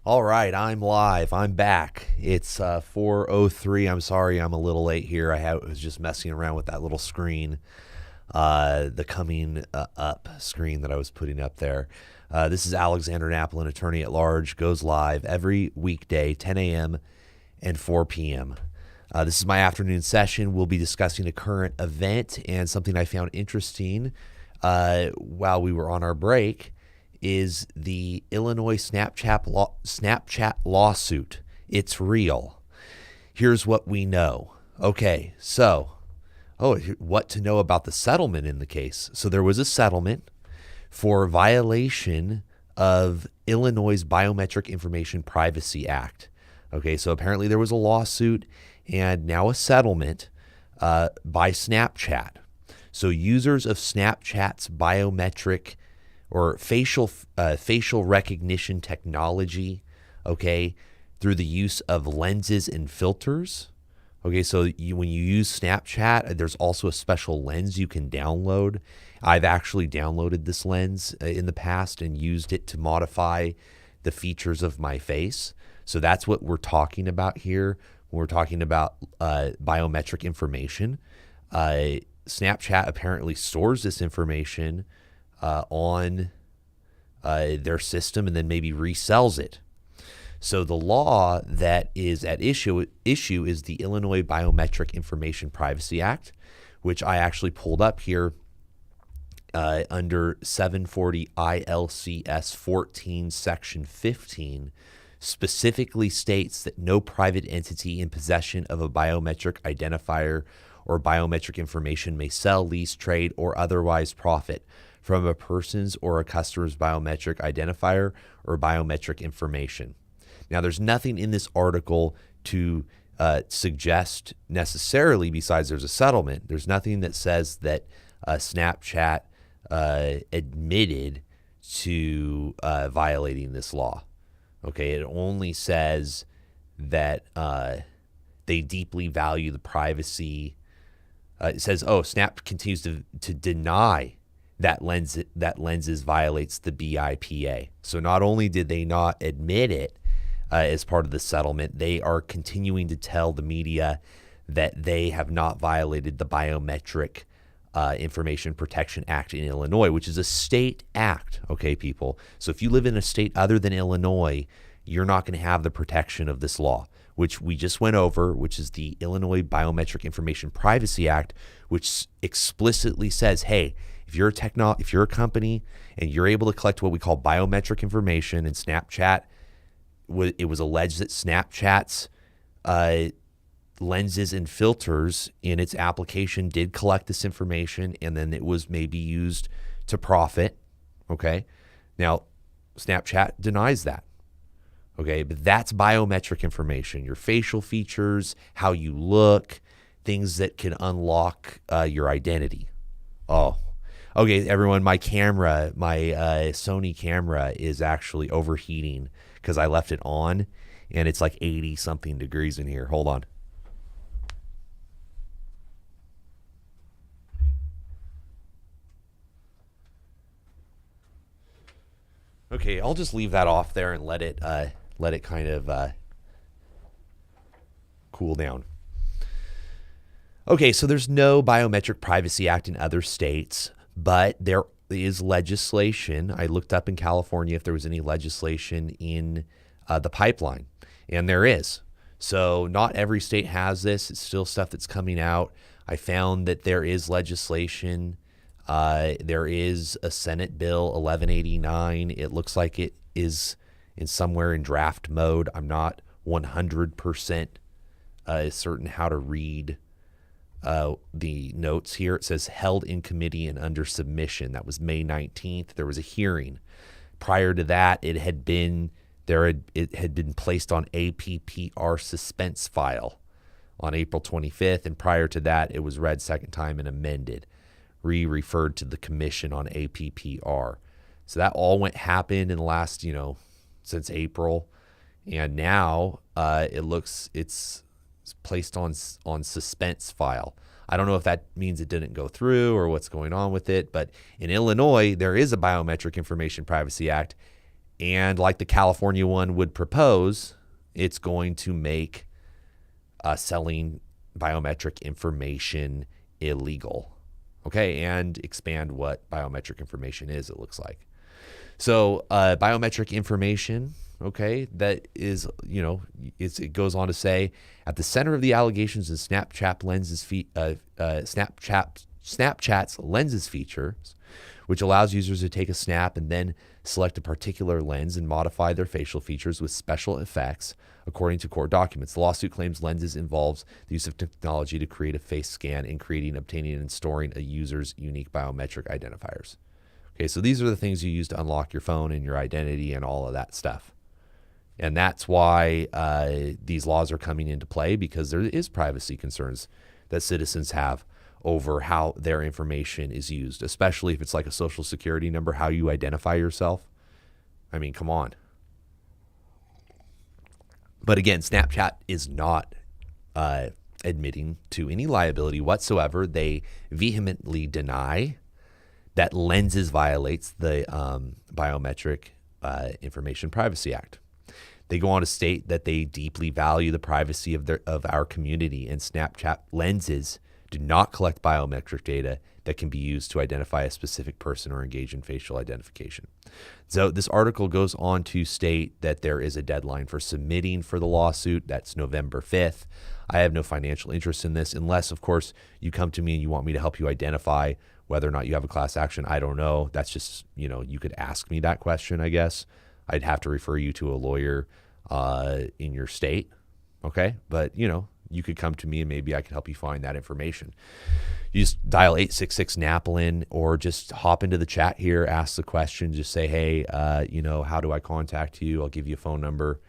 All right, I'm live. I'm back. It's 4:03. I'm sorry I'm a little late here. Was just messing around with that little screen, the coming up screen that I was putting up there. This is Alexander Napolin, attorney at large, goes live every weekday, 10 a.m. and 4 p.m. This is my afternoon session. We'll be discussing a current event, and something I found interesting while we were on our break is the Illinois Snapchat lawsuit. It's real. Here's what we know. Okay, so, what to know about the settlement in the case. So there was a settlement for violation of Illinois' Biometric Information Privacy Act. Okay, so apparently there was a lawsuit and now a settlement by Snapchat. So users of Snapchat's biometric or facial recognition technology, okay, through the use of lenses and filters. Okay, so when you use Snapchat, there's also a special lens you can download. I've actually downloaded this lens in the past and used it to modify the features of my face. So that's what we're talking about here when we're talking about biometric information. Snapchat apparently stores this information on their system and then maybe resells it. So the law that is at issue is the Illinois Biometric Information Privacy Act, which I actually pulled up here under 740 ILCS 14 Section 15, specifically states that no private entity in possession of a biometric identifier or biometric information may sell, lease, trade, or otherwise profit from a person's or a customer's biometric identifier or biometric information. Now, there's nothing in this article to suggest necessarily, besides there's a settlement, there's nothing that says that Snapchat admitted to violating this law. Okay, it only says that they deeply value the privacy. It says, Snap continues to deny that lenses violates the BIPA. So not only did they not admit it as part of the settlement, they are continuing to tell the media that they have not violated the Biometric Information Protection Act in Illinois, which is a state act, okay, people? So if you live in a state other than Illinois, you're not going to have the protection of this law, which we just went over, which is the Illinois Biometric Information Privacy Act, which explicitly says, hey, if you're a company and you're able to collect what we call biometric information, and Snapchat, it was alleged that Snapchat's lenses and filters in its application did collect this information, and then it was maybe used to profit. Okay, now Snapchat denies that. Okay, but that's biometric information, your facial features, how you look, things that can unlock your identity. Okay, everyone, my Sony camera is actually overheating because I left it on, and it's like 80-something degrees in here. Hold on. Okay, I'll just leave that off there and let it kind of cool down. Okay, so there's no Biometric Privacy Act in other states, but there is legislation. I looked up in California if there was any legislation in the pipeline, and there is. So not every state has this. It's still stuff that's coming out. I found that there is legislation. There is a Senate Bill 1189. It looks like it is somewhere in draft mode. I'm not 100% certain how to read the notes here. It says held in committee and under submission. That was May 19th. There was a hearing. Prior to that, it had been placed on APPR suspense file on April 25th, and prior to that, it was read second time and amended, referred to the commission on APPR. So that all happened in the last, since April, and now it's placed on suspense file. I don't know if that means it didn't go through or what's going on with it, but in Illinois, there is a Biometric Information Privacy Act, And like the California one would propose, it's going to make selling biometric information illegal. Okay, and expand what biometric information is, it looks like. So biometric information, okay, that is, it goes on to say, at the center of the allegations is Snapchat's lenses features, which allows users to take a snap and then select a particular lens and modify their facial features with special effects, according to court documents. The lawsuit claims lenses involves the use of technology to create a face scan and creating, obtaining, and storing a user's unique biometric identifiers. Okay, so these are the things you use to unlock your phone and your identity and all of that stuff. And that's why these laws are coming into play, because there is privacy concerns that citizens have over how their information is used, especially if it's like a social security number, how you identify yourself. I mean, come on. But again, Snapchat is not admitting to any liability whatsoever. They vehemently deny that lenses violates the Biometric Information Privacy Act. They go on to state that they deeply value the privacy of our community, and Snapchat lenses do not collect biometric data that can be used to identify a specific person or engage in facial identification. So this article goes on to state that there is a deadline for submitting for the lawsuit. That's November 5th. I have no financial interest in this unless, of course, you come to me and you want me to help you identify whether or not you have a class action. I don't know. That's just, you could ask me that question, I guess. I'd have to refer you to a lawyer in your state. Okay. But, you could come to me and maybe I could help you find that information. You just dial 866-NAPLIN or just hop into the chat here, ask the question, just say, hey, how do I contact you? I'll give you a phone number.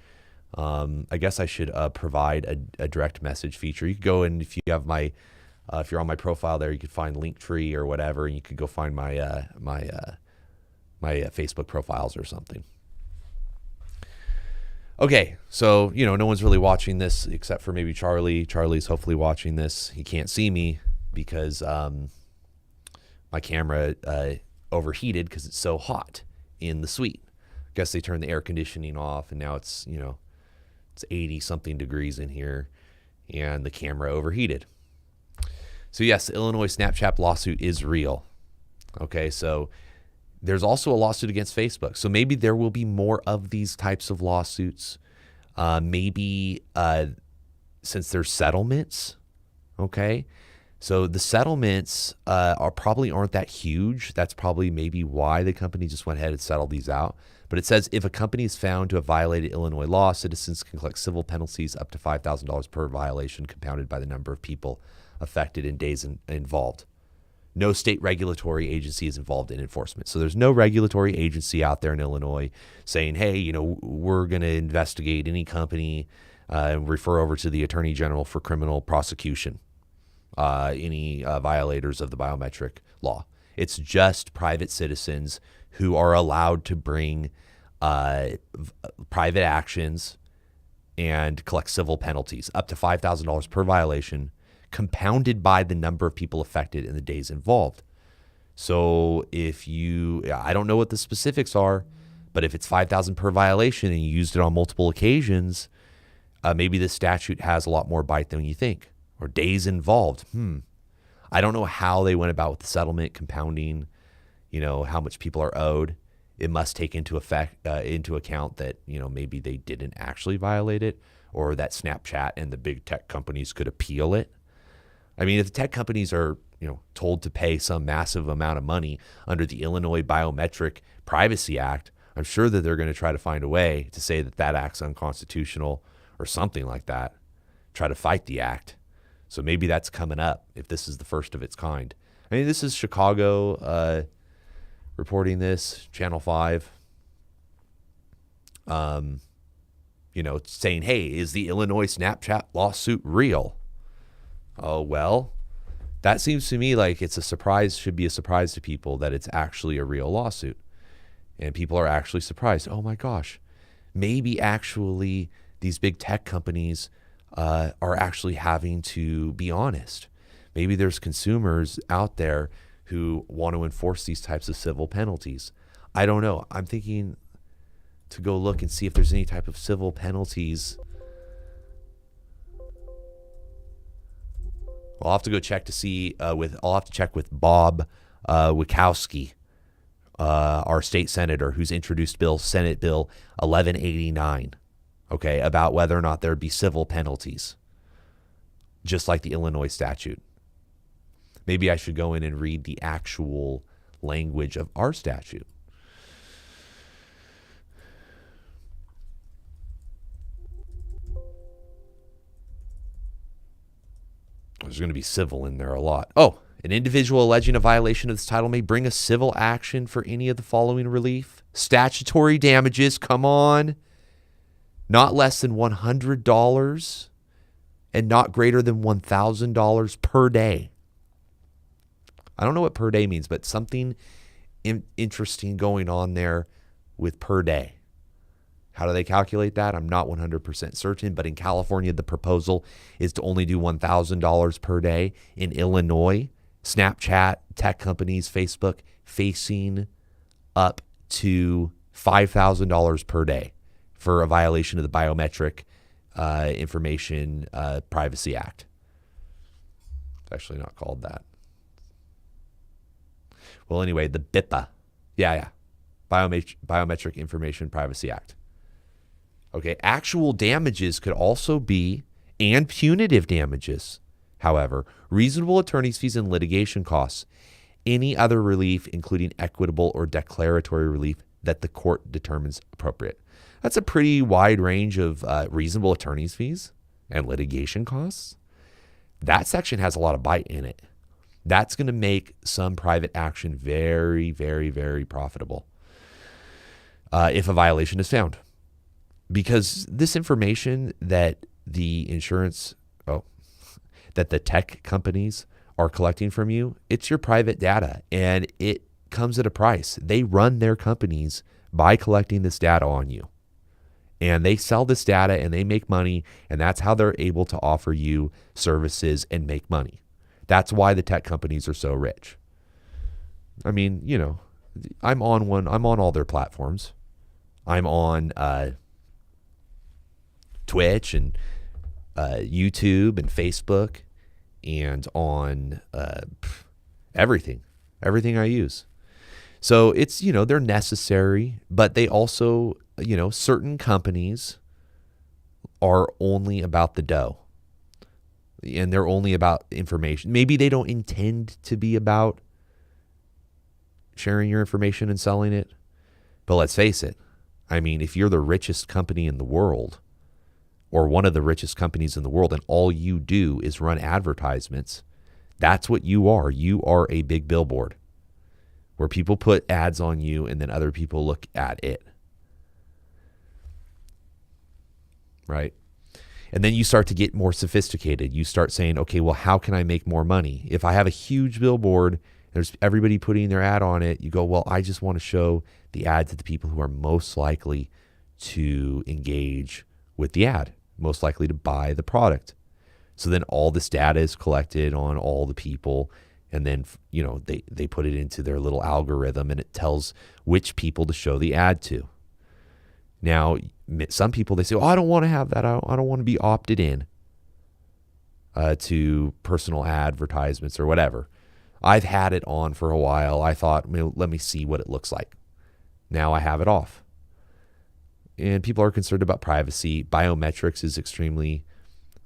I guess I should provide a direct message feature. You could go and if you have if you're on my profile there, you could find Linktree or whatever, and you could go find my Facebook profiles or something. Okay, so, no one's really watching this except for maybe Charlie. Charlie's hopefully watching this. He can't see me because my camera overheated because it's so hot in the suite. I guess they turned the air conditioning off, and now it's 80-something degrees in here, and the camera overheated. So, yes, the Illinois Snapchat lawsuit is real. Okay, so there's also a lawsuit against Facebook. So maybe there will be more of these types of lawsuits. Maybe since there's settlements, okay? So the settlements probably aren't that huge. That's probably maybe why the company just went ahead and settled these out. But it says if a company is found to have violated Illinois law, citizens can collect civil penalties up to $5,000 per violation, compounded by the number of people affected and days involved. No state regulatory agency is involved in enforcement. So there's no regulatory agency out there in Illinois saying, hey, we're going to investigate any company and refer over to the Attorney General for criminal prosecution, any violators of the biometric law. It's just private citizens who are allowed to bring private actions and collect civil penalties up to $5,000 per violation, compounded by the number of people affected and the days involved. So I don't know what the specifics are, but if it's $5,000 per violation and you used it on multiple occasions, maybe the statute has a lot more bite than you think, or days involved. I don't know how they went about with the settlement, compounding, how much people are owed. It must take into account that, maybe they didn't actually violate it, or that Snapchat and the big tech companies could appeal it. I mean, if the tech companies are, told to pay some massive amount of money under the Illinois Biometric Privacy Act, I'm sure that they're going to try to find a way to say that act's unconstitutional or something like that, try to fight the act. So maybe that's coming up if this is the first of its kind. I mean, this is Chicago reporting this, Channel 5, saying, hey, is the Illinois Snapchat lawsuit real? Oh, well, that seems to me like it's a surprise, should be a surprise to people that it's actually a real lawsuit. And people are actually surprised. Oh my gosh, maybe actually these big tech companies are actually having to be honest. Maybe there's consumers out there who want to enforce these types of civil penalties. I don't know. I'm thinking to go look and see if there's any type of civil penalties. I'll have to go check to see I'll have to check with Bob Wachowski, our state senator, who's introduced Senate Bill 1189, okay, about whether or not there'd be civil penalties, just like the Illinois statute. Maybe I should go in and read the actual language of our statute. There's going to be civil in there a lot. Oh, an individual alleging a violation of this title may bring a civil action for any of the following relief. Statutory damages, come on. Not less than $100 and not greater than $1,000 per day. I don't know what per day means, but something interesting going on there with per day. How do they calculate that? I'm not 100% certain, but in California, the proposal is to only do $1,000 per day. In Illinois, Snapchat, tech companies, Facebook, facing up to $5,000 per day for a violation of the Biometric Information Privacy Act. It's actually not called that. Well, anyway, the BIPA. Yeah. Biometric Information Privacy Act. Okay, actual damages could also be, and punitive damages, however, reasonable attorney's fees and litigation costs, any other relief, including equitable or declaratory relief that the court determines appropriate. That's a pretty wide range of reasonable attorney's fees and litigation costs. That section has a lot of bite in it. That's going to make some private action very, very, very profitable if a violation is found. Because this information that the that the tech companies are collecting from you, it's your private data, and it comes at a price. They run their companies by collecting this data on you, and they sell this data and they make money, and that's how they're able to offer you services and make money. That's why the tech companies are so rich. I mean, I'm on all their platforms. I'm on Twitch and YouTube and Facebook and on everything I use. So it's, they're necessary, but they also, certain companies are only about the dough and they're only about information. Maybe they don't intend to be about sharing your information and selling it, but let's face it. I mean, if you're the richest company in the world, or one of the richest companies in the world, and all you do is run advertisements, that's what you are. You are a big billboard where people put ads on you and then other people look at it. Right? And then you start to get more sophisticated. You start saying, okay, well, how can I make more money? If I have a huge billboard, there's everybody putting their ad on it, you go, well, I just want to show the ad to the people who are most likely to engage with the ad, most likely to buy the product. So then all this data is collected on all the people, and then they put it into their little algorithm, and it tells which people to show the ad to. Now, some people, they say, I don't want to have that. I don't want to be opted in to personal advertisements or whatever. I've had it on for a while. I thought, let me see what it looks like. Now I have it off. And people are concerned about privacy. Biometrics is extremely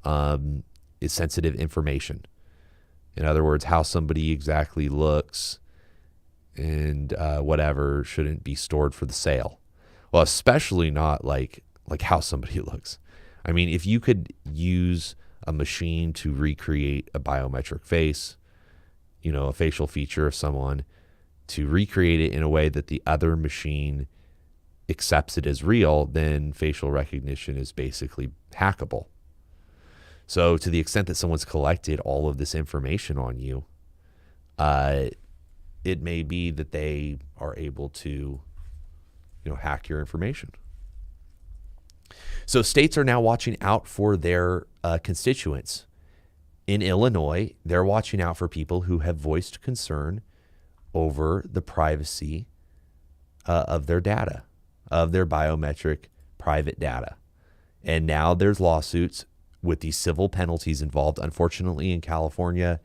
is sensitive information. In other words, how somebody exactly looks and whatever shouldn't be stored for the sale. Well, especially not like how somebody looks. I mean, if you could use a machine to recreate a biometric face, a facial feature of someone, to recreate it in a way that the other machine accepts it as real, then facial recognition is basically hackable. So to the extent that someone's collected all of this information on you, it may be that they are able to, hack your information. So states are now watching out for their constituents. In Illinois, they're watching out for people who have voiced concern over the privacy of their data. of their biometric private data. And now there's lawsuits with these civil penalties involved. Unfortunately, in California,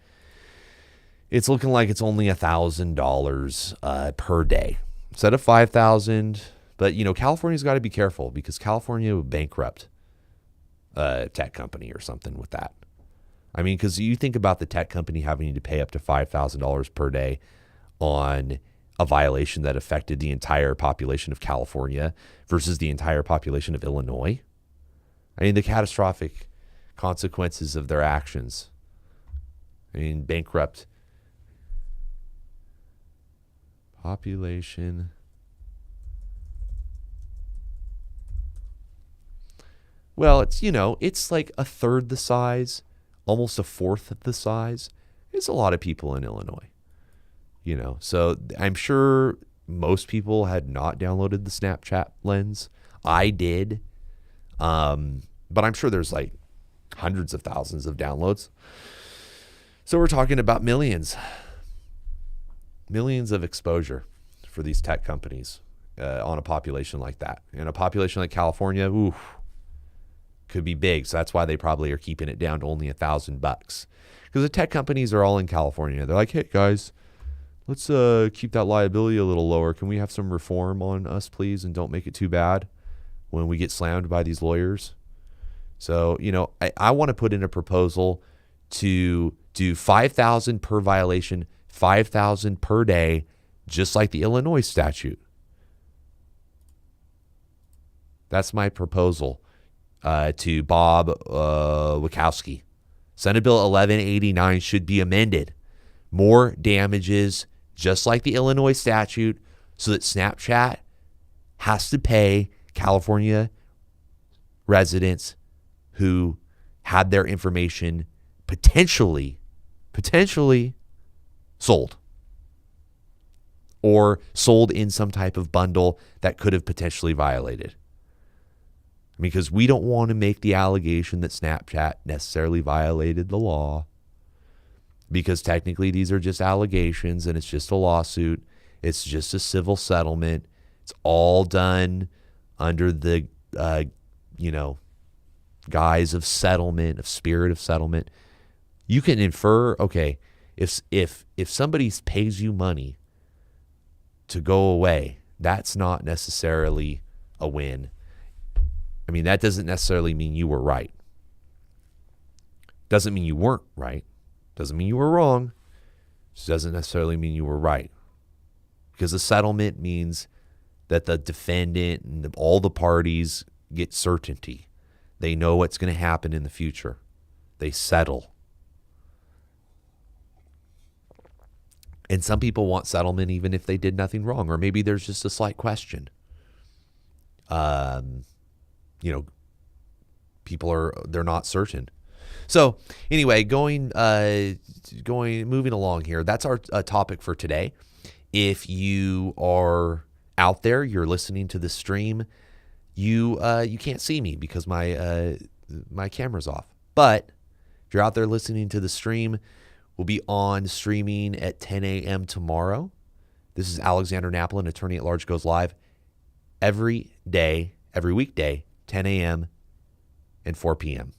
it's looking like it's only $1,000 per day instead of $5,000. But, California's got to be careful because California would bankrupt a tech company or something with that. I mean, because you think about the tech company having to pay up to $5,000 per day on a violation that affected the entire population of California versus the entire population of Illinois. I mean, the catastrophic consequences of their actions. I mean, bankrupt population. Well, it's like a third the size, almost a fourth of the size. It's a lot of people in Illinois, So I'm sure most people had not downloaded the Snapchat lens. I did. But I'm sure there's like hundreds of thousands of downloads. So we're talking about millions of exposure for these tech companies on a population like that. And a population like California, could be big. So that's why they probably are keeping it down to only $1,000 because the tech companies are all in California. They're like, hey guys, let's keep that liability a little lower. Can we have some reform on us, please? And don't make it too bad when we get slammed by these lawyers. So, I want to put in a proposal to do $5,000 per violation, $5,000 per day, just like the Illinois statute. That's my proposal to Bob Wachowski. Senate Bill 1189 should be amended. More damages, just like the Illinois statute, so that Snapchat has to pay California residents who had their information potentially sold or sold in some type of bundle that could have potentially violated. Because we don't want to make the allegation that Snapchat necessarily violated the law, because technically these are just allegations and it's just a lawsuit. It's just a civil settlement. It's all done under the, guise of settlement, of spirit of settlement. You can infer, okay, if somebody pays you money to go away, that's not necessarily a win. I mean, that doesn't necessarily mean you were right. Doesn't mean you weren't right. Doesn't mean you were wrong. Just doesn't necessarily mean you were right. Because the settlement means that the defendant and all the parties get certainty. They know what's going to happen in the future. They settle. And some people want settlement even if they did nothing wrong, or maybe there's just a slight question. They're not certain. So anyway, moving along here. That's our topic for today. If you are out there, you're listening to the stream, you can't see me because my camera's off. But if you're out there listening to the stream, we'll be on streaming at 10 a.m. tomorrow. This is Alexander Napolin, Attorney at Large, goes live every day, every weekday, 10 a.m. and 4 p.m.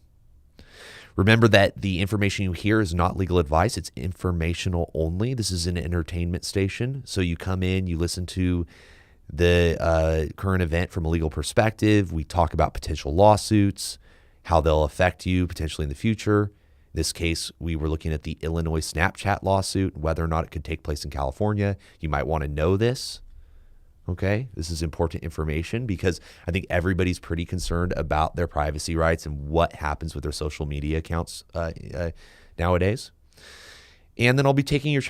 Remember that the information you hear is not legal advice. It's informational only. This is an entertainment station. So you come in, you listen to the current event from a legal perspective. We talk about potential lawsuits, how they'll affect you potentially in the future. In this case, we were looking at the Illinois Snapchat lawsuit, whether or not it could take place in California. You might want to know this. Okay, this is important information because I think everybody's pretty concerned about their privacy rights and what happens with their social media accounts nowadays. And then I'll be taking your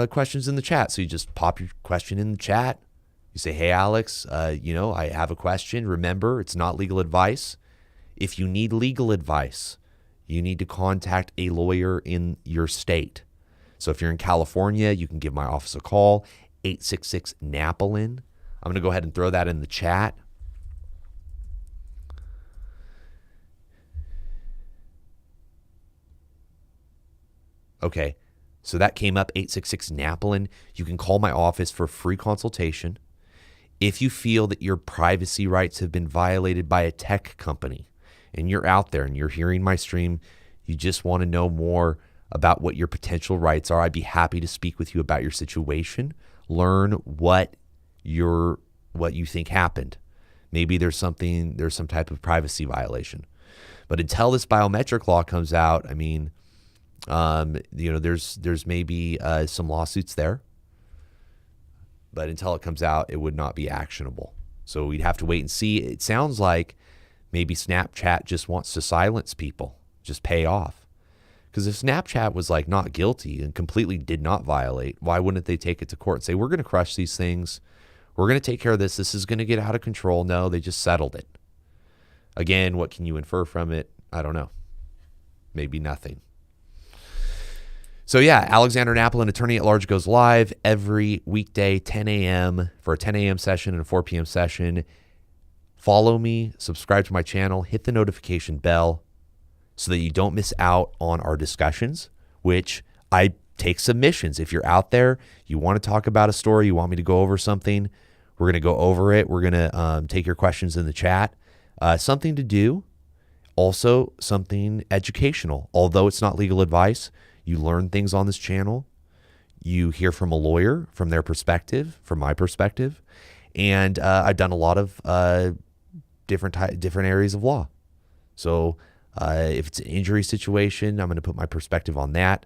questions in the chat. So you just pop your question in the chat. You say, hey, Alex, I have a question. Remember, it's not legal advice. If you need legal advice, you need to contact a lawyer in your state. So if you're in California, you can give my office a call, 866-NAPOLIN. I'm going to go ahead and throw that in the chat. Okay, so that came up, 866-NAPOLIN. You can call my office for a free consultation. If you feel that your privacy rights have been violated by a tech company and you're out there and you're hearing my stream, you just want to know more about what your potential rights are, I'd be happy to speak with you about your situation, learn what you think happened. Maybe there's some type of privacy violation. But until this biometric law comes out, I mean, there's maybe some lawsuits there. But until it comes out, it would not be actionable. So we'd have to wait and see. It sounds like maybe Snapchat just wants to silence people, just pay off. Because if Snapchat was like not guilty and completely did not violate, why wouldn't they take it to court and say, we're going to crush these things. We're going to take care of this. This is going to get out of control. No, they just settled it. Again, what can you infer from it? I don't know. Maybe nothing. So yeah, Alexander Napolin, attorney at large, goes live every weekday, 10 a.m. for a 10 a.m. session and a 4 p.m. session. Follow me, subscribe to my channel, hit the notification bell so that you don't miss out on our discussions, which I take submissions. If you're out there, you want to talk about a story, you want me to go over something, we're going to go over it. We're going to take your questions in the chat. Something to do, also something educational. Although it's not legal advice, you learn things on this channel. You hear from a lawyer, from their perspective, from my perspective. And I've done a lot of different areas of law. So if it's an injury situation, I'm going to put my perspective on that.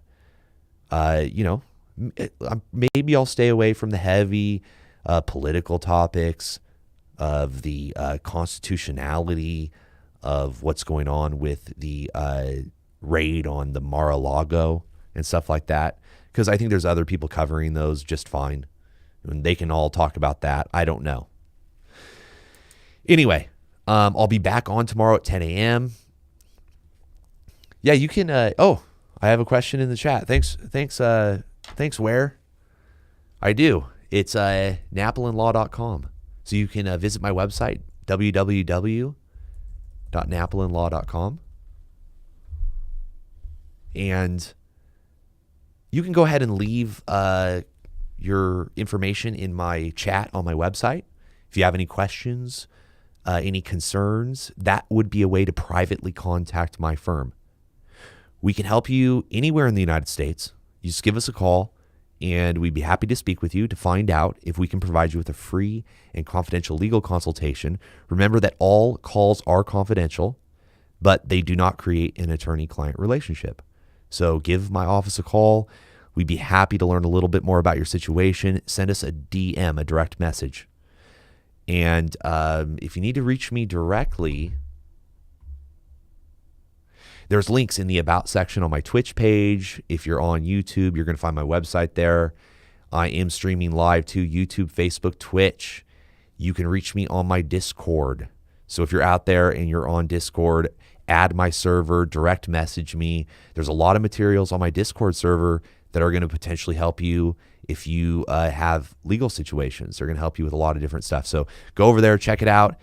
Maybe I'll stay away from the heavy political topics of the constitutionality of what's going on with the raid on the Mar-a-Lago and stuff like that, because I think there's other people covering those just fine, and they can all talk about that. I don't know. Anyway, I'll be back on tomorrow at 10 a.m. Yeah, you can. I have a question in the chat. Thanks. Where? I do. It's napolinlaw.com. So you can visit my website, www.napolinlaw.com. And you can go ahead and leave your information in my chat on my website. If you have any questions, any concerns, that would be a way to privately contact my firm. We can help you anywhere in the United States. You just give us a call, and we'd be happy to speak with you to find out if we can provide you with a free and confidential legal consultation. Remember that all calls are confidential, but they do not create an attorney-client relationship. So give my office a call. We'd be happy to learn a little bit more about your situation. Send us a DM, a direct message. And if you need to reach me directly, there's links in the About section on my Twitch page. If you're on YouTube, you're going to find my website there. I am streaming live to YouTube, Facebook, Twitch. You can reach me on my Discord. So if you're out there and you're on Discord, add my server, direct message me. There's a lot of materials on my Discord server that are going to potentially help you if you have legal situations. They're going to help you with a lot of different stuff. So go over there, check it out,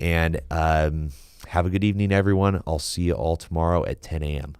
and have a good evening, everyone. I'll see you all tomorrow at 10 a.m.